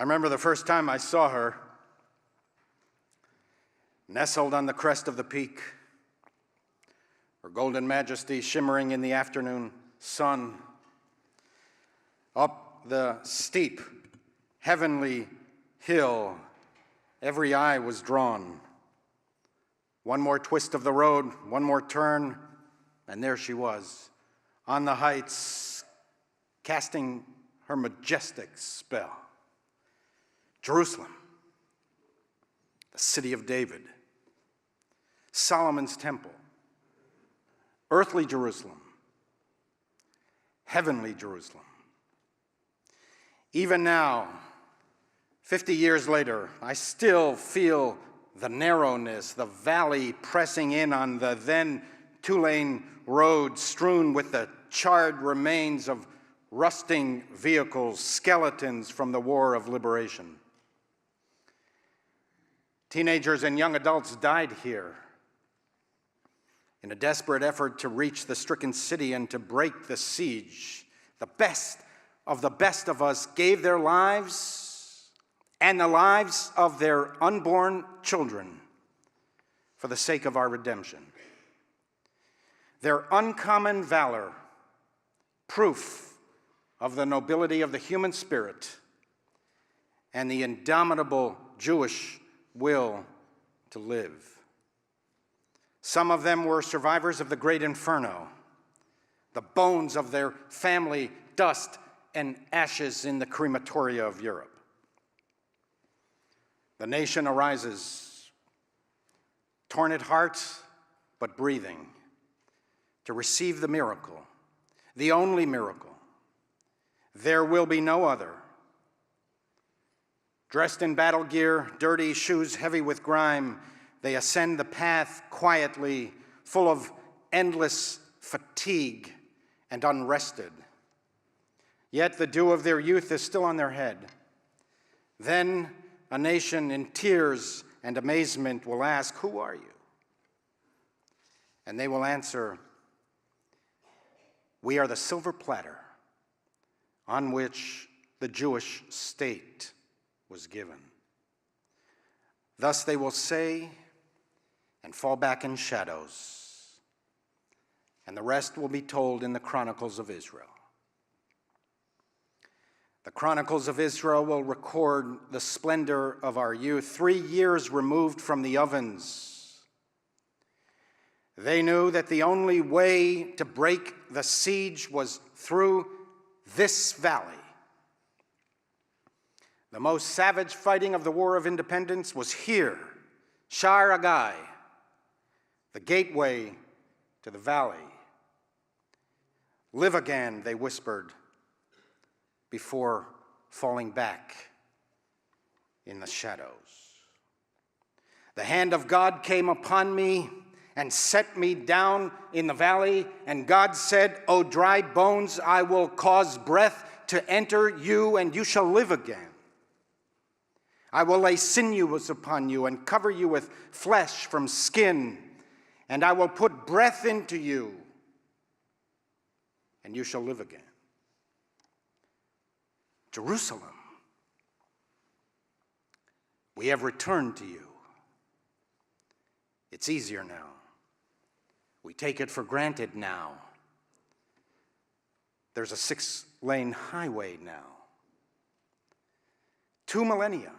I remember the first time I saw her, nestled on the crest of the peak, her golden majesty shimmering in the afternoon sun. Up the steep, heavenly hill, every eye was drawn. One more twist of the road, one more turn, and there she was, on the heights, casting her majestic spell. Jerusalem, the city of David, Solomon's temple, earthly Jerusalem, heavenly Jerusalem. Even now, 50 years later, I still feel the narrowness, the valley pressing in on the then two-lane road strewn with the charred remains of rusting vehicles, skeletons from the War of Liberation. Teenagers and young adults died here in a desperate effort to reach the stricken city and to break the siege. The best of us gave their lives and the lives of their unborn children for the sake of our redemption. Their uncommon valor, proof of the nobility of the human spirit and the indomitable Jewish will to live. Some of them were survivors of the Great Inferno, the bones of their family, dust and ashes in the crematoria of Europe. The nation arises, torn at heart, but breathing, to receive the miracle, the only miracle. There will be no other. Dressed in battle gear, dirty shoes heavy with grime, they ascend the path quietly, full of endless fatigue and unrested. Yet the dew of their youth is still on their head. Then a nation in tears and amazement will ask, "Who are you?" And they will answer, "We are the silver platter on which the Jewish state was given." Thus they will say and fall back in shadows, and the rest will be told in the Chronicles of Israel. The Chronicles of Israel will record the splendor of our youth, 3 years removed from the ovens. They knew that the only way to break the siege was through this valley. The most savage fighting of the War of Independence was here, Sha'ar Agai, the gateway to the valley. "Live again," they whispered, before falling back in the shadows. "The hand of God came upon me and set me down in the valley, and God said, 'O dry bones, I will cause breath to enter you, and you shall live again. I will lay sinews upon you and cover you with flesh from skin, and I will put breath into you, and you shall live again.'" Jerusalem, we have returned to you. It's easier now. We take it for granted now. There's a 6-lane highway now. 2 millennia.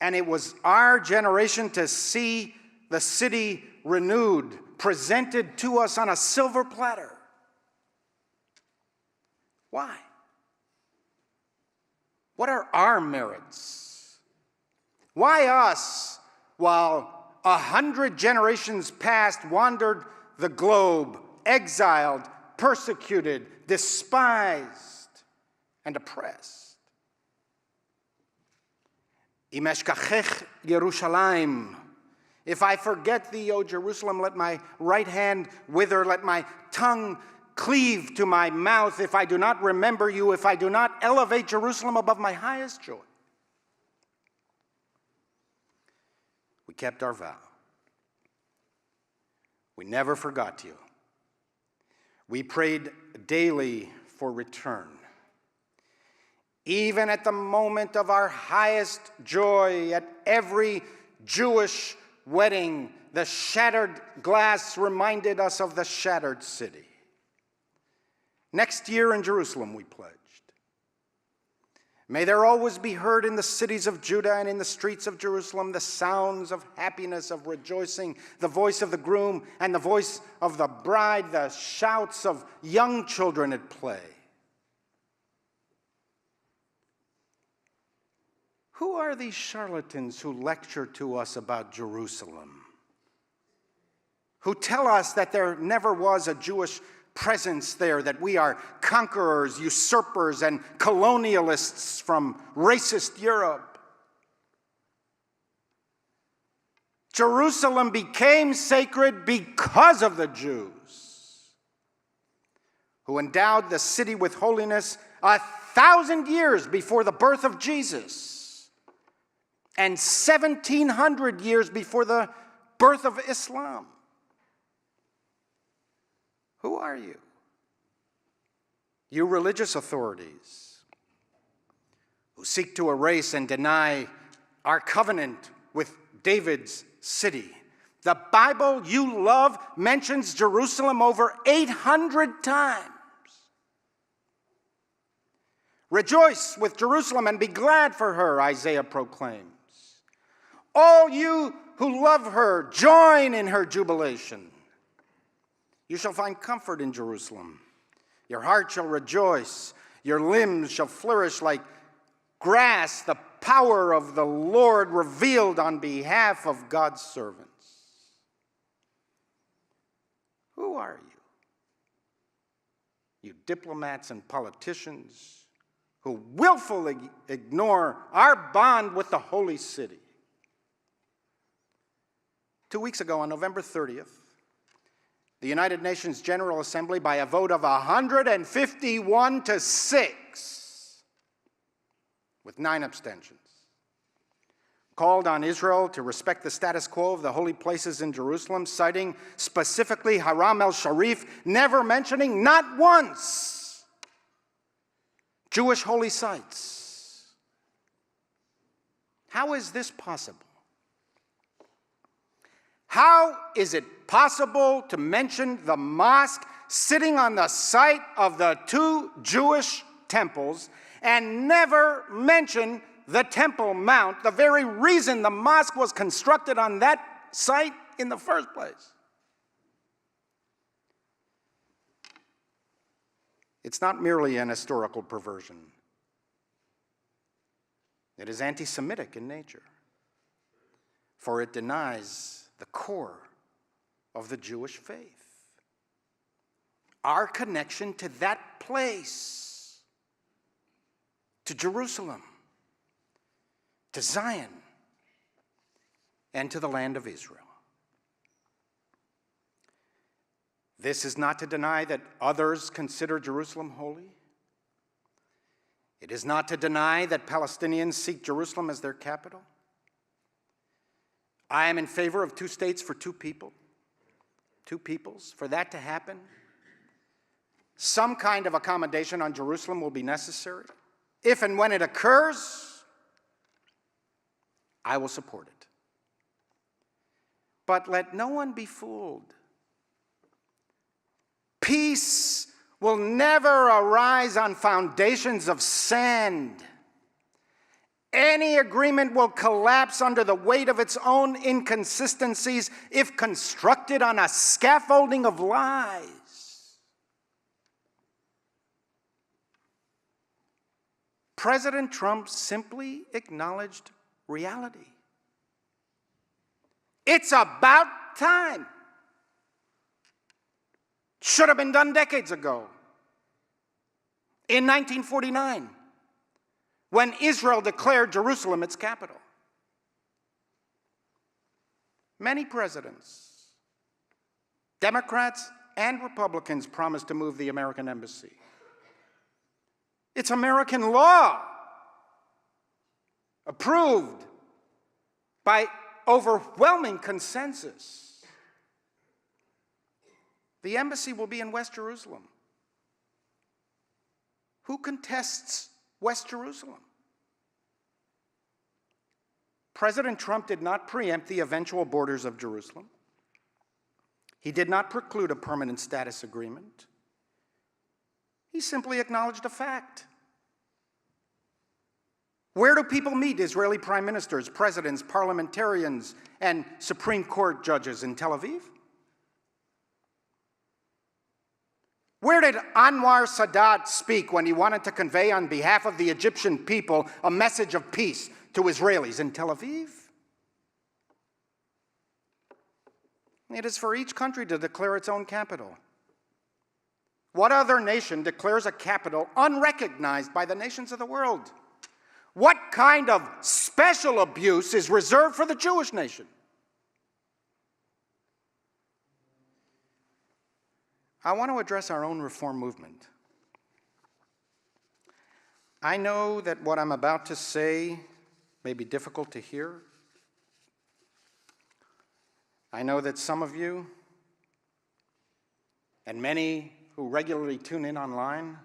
And it was our generation to see the city renewed, presented to us on a silver platter. Why? What are our merits? Why us, while 100 generations past wandered the globe, exiled, persecuted, despised, and oppressed? Im eshkachech Yerushalayim. If I forget thee, O Jerusalem, let my right hand wither, let my tongue cleave to my mouth, if I do not remember you, if I do not elevate Jerusalem above my highest joy. We kept our vow. We never forgot you. We prayed daily for return. even at the moment of our highest joy, at every Jewish wedding, the shattered glass reminded us of the shattered city. Next year in Jerusalem, we pledged. May there always be heard in the cities of Judah and in the streets of Jerusalem the sounds of happiness, of rejoicing, the voice of the groom and the voice of the bride, the shouts of young children at play. Who are these charlatans who lecture to us about Jerusalem? Who tell us that there never was a Jewish presence there, that we are conquerors, usurpers, and colonialists from racist Europe? Jerusalem became sacred because of the Jews, who endowed the city with holiness 1,000 years before the birth of Jesus and 1,700 years before the birth of Islam. Who are you? You religious authorities who seek to erase and deny our covenant with David's city. The Bible you love mentions Jerusalem over 800 times. Rejoice with Jerusalem and be glad for her, Isaiah proclaims. All you who love her, join in her jubilation. You shall find comfort in Jerusalem. Your heart shall rejoice. Your limbs shall flourish like grass, the power of the Lord revealed on behalf of God's servants. Who are you? You diplomats and politicians who willfully ignore our bond with the holy city. 2 weeks ago, on November 30th, the United Nations General Assembly, by a vote of 151 to 6, with 9 abstentions, called on Israel to respect the status quo of the holy places in Jerusalem, citing specifically Haram el-Sharif, never mentioning, not once, Jewish holy sites. How is this possible? How is it possible to mention the mosque sitting on the site of the 2 Jewish temples and never mention the Temple Mount, the very reason the mosque was constructed on that site in the first place? It's not merely an historical perversion. It is anti-Semitic in nature, for it denies the core of the Jewish faith, our connection to that place, to Jerusalem, to Zion, and to the land of Israel. This is not to deny that others consider Jerusalem holy. It is not to deny that Palestinians seek Jerusalem as their capital. I am in favor of 2 states for 2 people, 2 peoples. For that to happen, some kind of accommodation on Jerusalem will be necessary. If and when it occurs, I will support it. But let no one be fooled. Peace will never arise on foundations of sand. Any agreement will collapse under the weight of its own inconsistencies if constructed on a scaffolding of lies. President Trump simply acknowledged reality. It's about time. Should have been done decades ago. In 1949. When Israel declared Jerusalem its capital. Many presidents, Democrats and Republicans, promised to move the American embassy. It's American law, approved by overwhelming consensus. The embassy will be in West Jerusalem. Who contests West Jerusalem. President Trump did not preempt the eventual borders of Jerusalem. He did not preclude a permanent status agreement. He simply acknowledged a fact. Where do people meet Israeli prime ministers, presidents, parliamentarians, and Supreme Court judges? In Tel Aviv? Where did Anwar Sadat speak when he wanted to convey on behalf of the Egyptian people a message of peace to Israelis? In Tel Aviv? It is for each country to declare its own capital. What other nation declares a capital unrecognized by the nations of the world? What kind of special abuse is reserved for the Jewish nation? I want to address our own reform movement. I know that what I'm about to say may be difficult to hear. I know that some of you, and many who regularly tune in online,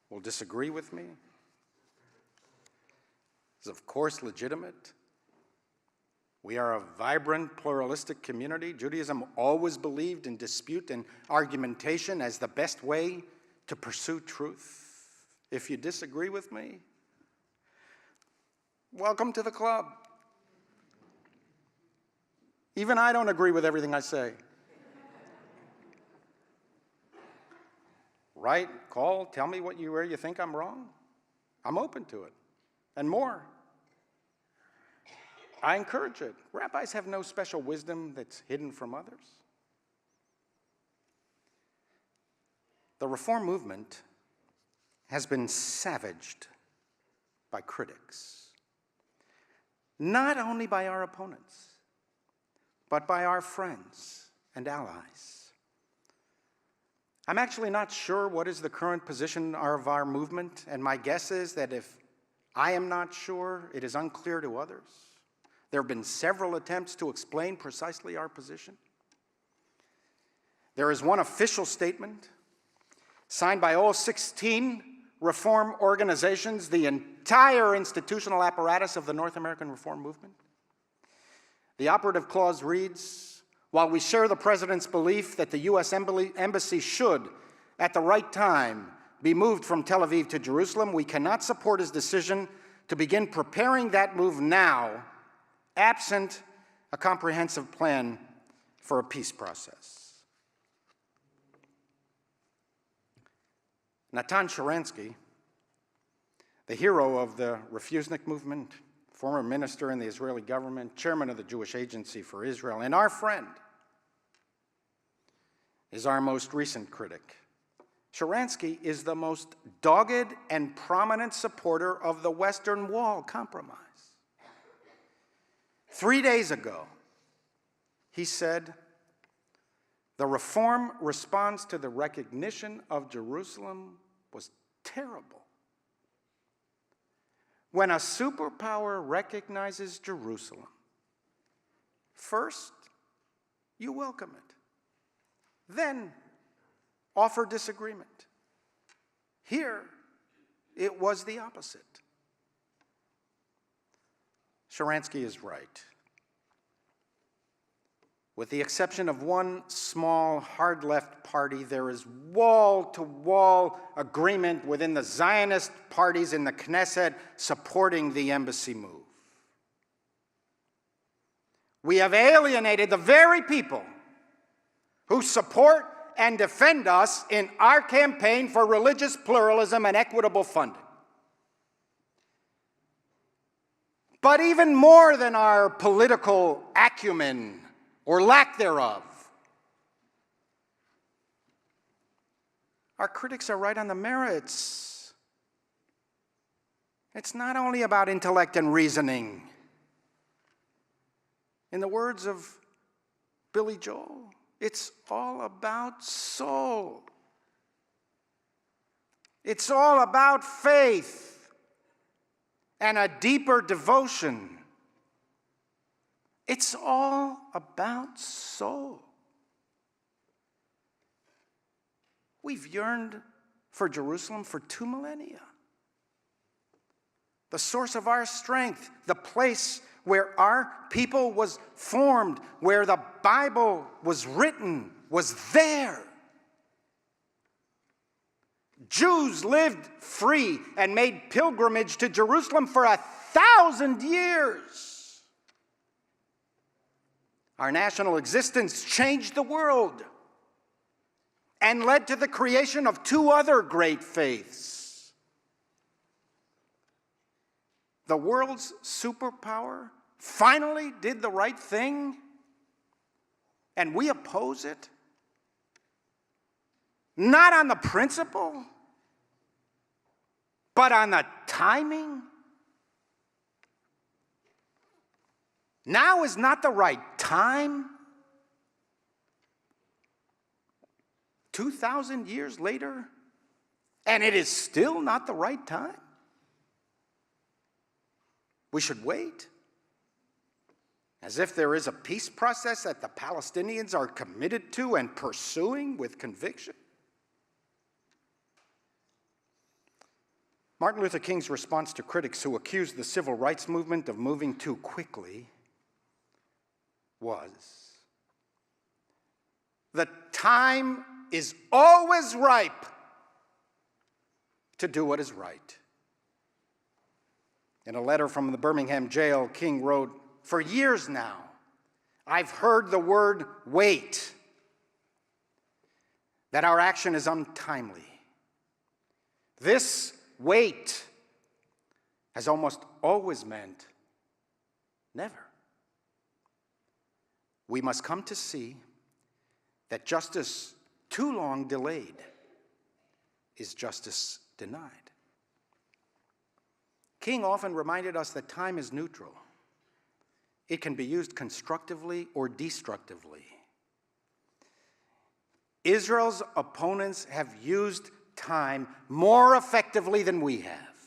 will disagree with me. It's of course legitimate. We are a vibrant, pluralistic community. Judaism always believed in dispute and argumentation as the best way to pursue truth. If you disagree with me, welcome to the club. Even I don't agree with everything I say. Write, call, tell me where you think I'm wrong. I'm open to it, and more. I encourage it. Rabbis have no special wisdom that's hidden from others. The reform movement has been savaged by critics, not only by our opponents, but by our friends and allies. I'm actually not sure what is the current position of our movement, and my guess is that if I am not sure, it is unclear to others. There have been several attempts to explain precisely our position. There is one official statement signed by all 16 reform organizations, the entire institutional apparatus of the North American reform movement. The operative clause reads, while we share the President's belief that the U.S. Embassy should, at the right time, be moved from Tel Aviv to Jerusalem, we cannot support his decision to begin preparing that move now, absent a comprehensive plan for a peace process. Natan Sharansky, the hero of the Reaffirming movement, former minister in the Israeli government, chairman of the Jewish Agency for Israel, and our friend, is our most recent critic. Sharansky is the most dogged and prominent supporter of the Western Wall compromise. 3 days ago, he said, the reform response to the recognition of Jerusalem was terrible. When a superpower recognizes Jerusalem, first, you welcome it. Then, offer disagreement. Here, it was the opposite. Sharansky is right. With the exception of one small, hard-left party, there is wall-to-wall agreement within the Zionist parties in the Knesset supporting the embassy move. We have alienated the very people who support and defend us in our campaign for religious pluralism and equitable funding. But even more than our political acumen or lack thereof, our critics are right on the merits. It's not only about intellect and reasoning. In the words of Billy Joel, it's all about soul. It's all about faith and a deeper devotion. It's all about soul. We've yearned for Jerusalem for 2 millennia. the source of our strength, the place where our people was formed, where the Bible was written, was there. Jews lived free and made pilgrimage to Jerusalem for 1,000 years. Our national existence changed the world and led to the creation of two other great faiths. The world's superpower finally did the right thing, and we oppose it. Not on the principle, but on the timing. Now is not the right time. 2,000 years later, and it is still not the right time. We should wait, as if there is a peace process that the Palestinians are committed to and pursuing with conviction. Martin Luther King's response to critics who accused the civil rights movement of moving too quickly was, "The time is always ripe to do what is right." In a letter from the Birmingham jail, King wrote, "For years now, I've heard the word wait, that our action is untimely. This wait has almost always meant never. We must come to see that justice too long delayed is justice denied." King often reminded us that time is neutral. It can be used constructively or destructively. Israel's opponents have used time more effectively than we have.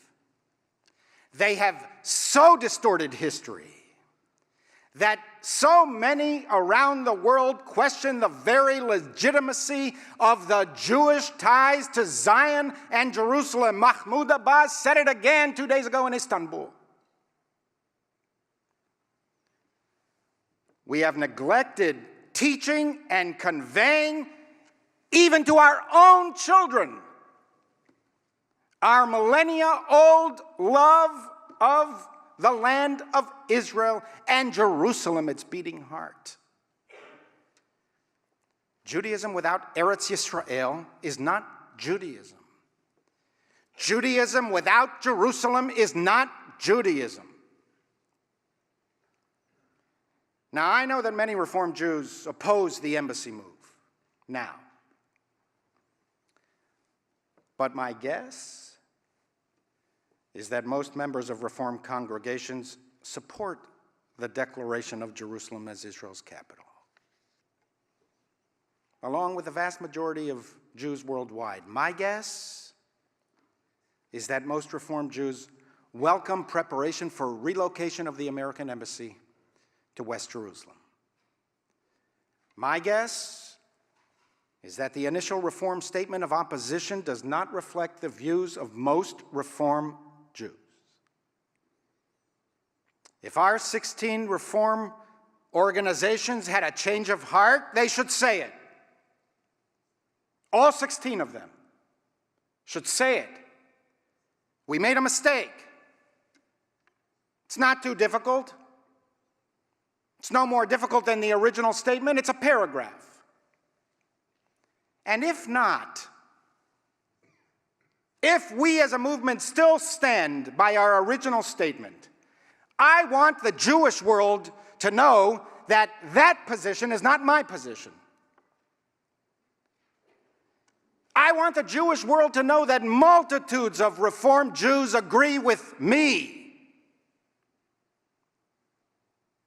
They have so distorted history that so many around the world question the very legitimacy of the Jewish ties to Zion and Jerusalem. Mahmoud Abbas said it again 2 days ago in Istanbul. We have neglected teaching and conveying, even to our own children, our millennia-old love of the land of Israel and Jerusalem, its beating heart. Judaism without Eretz Yisrael is not Judaism. Judaism without Jerusalem is not Judaism. Now, I know that many Reformed Jews oppose the embassy move now. But my guess is that most members of Reformed congregations support the declaration of Jerusalem as Israel's capital, along with the vast majority of Jews worldwide. My guess is that most Reformed Jews welcome preparation for relocation of the American embassy to West Jerusalem. My guess is that the initial Reform statement of opposition does not reflect the views of most Reform Jews. If our 16 Reform organizations had a change of heart, they should say it. All 16 of them should say it. We made a mistake. It's not too difficult. It's no more difficult than the original statement. It's a paragraph. And if not, if we as a movement still stand by our original statement, I want the Jewish world to know that that position is not my position. I want the Jewish world to know that multitudes of Reformed Jews agree with me.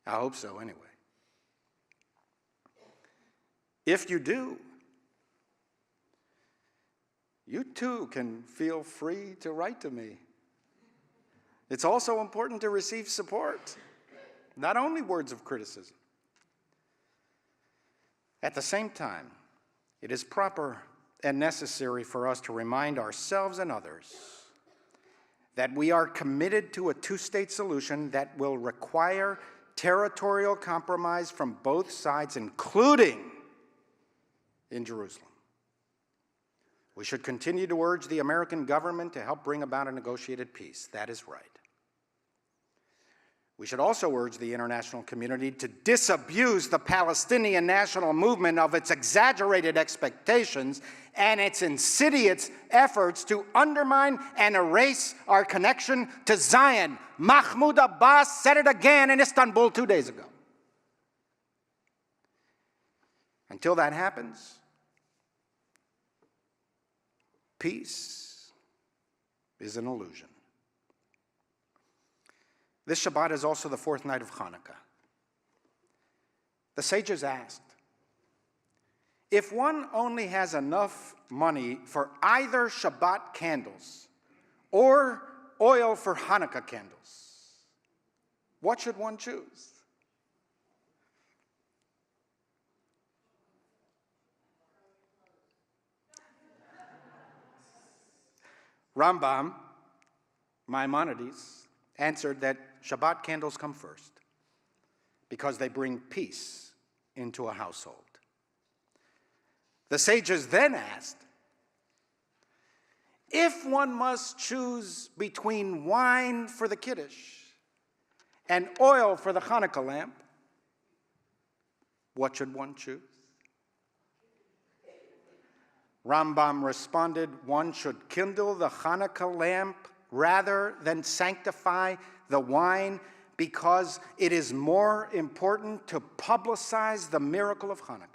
I hope so, anyway. If you do, you too can feel free to write to me. It's also important to receive support, not only words of criticism. At the same time, it is proper and necessary for us to remind ourselves and others that we are committed to a two-state solution that will require territorial compromise from both sides, including in Jerusalem. We should continue to urge the American government to help bring about a negotiated peace. That is right. We should also urge the international community to disabuse the Palestinian national movement of its exaggerated expectations and its insidious efforts to undermine and erase our connection to Zion. Mahmoud Abbas said it again in Istanbul 2 days ago. Until that happens, peace is an illusion. This Shabbat is also the fourth night of Hanukkah. The sages asked, if one only has enough money for either Shabbat candles or oil for Hanukkah candles, what should one choose? Rambam, Maimonides, answered that Shabbat candles come first because they bring peace into a household. The sages then asked, if one must choose between wine for the Kiddush and oil for the Hanukkah lamp, what should one choose? Rambam responded, one should kindle the Hanukkah lamp rather than sanctify the wine because it is more important to publicize the miracle of Hanukkah.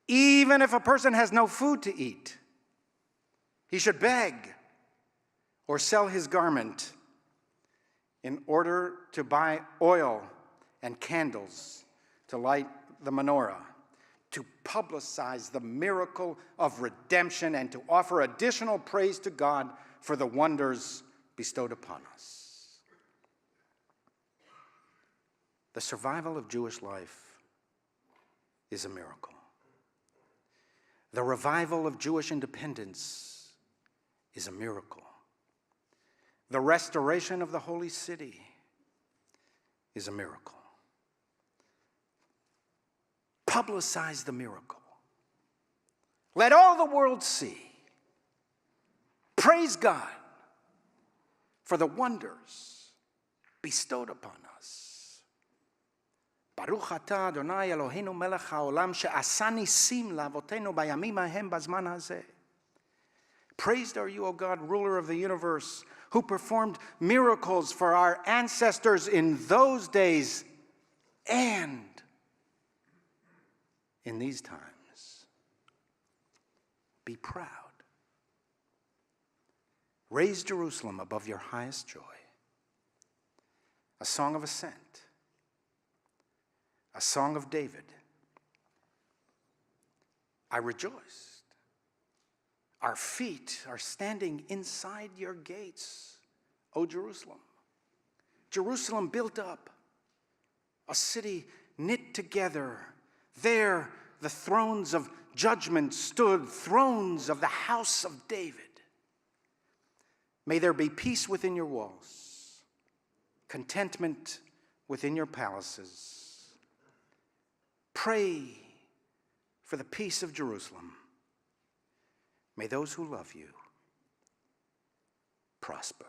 Even if a person has no food to eat, he should beg or sell his garment in order to buy oil and candles to light the menorah, to publicize the miracle of redemption and to offer additional praise to God for the wonders bestowed upon us. The survival of Jewish life is a miracle. The revival of Jewish independence is a miracle. The restoration of the holy city is a miracle. Publicize the miracle. Let all the world see. Praise God for the wonders bestowed upon us. Baruch atah Adonai Eloheinu melech haolam she'asa nisim la'avotenu bayamim hahem bazman hazeh. Praised are you, O God, ruler of the universe, who performed miracles for our ancestors in those days and in these times. Be proud. Raise Jerusalem above your highest joy. A song of ascent. A song of David. I rejoiced. Our feet are standing inside your gates, O Jerusalem. Jerusalem built up, a city knit together. There the thrones of judgment stood, thrones of the house of David. May there be peace within your walls, contentment within your palaces. Pray for the peace of Jerusalem. May those who love you prosper.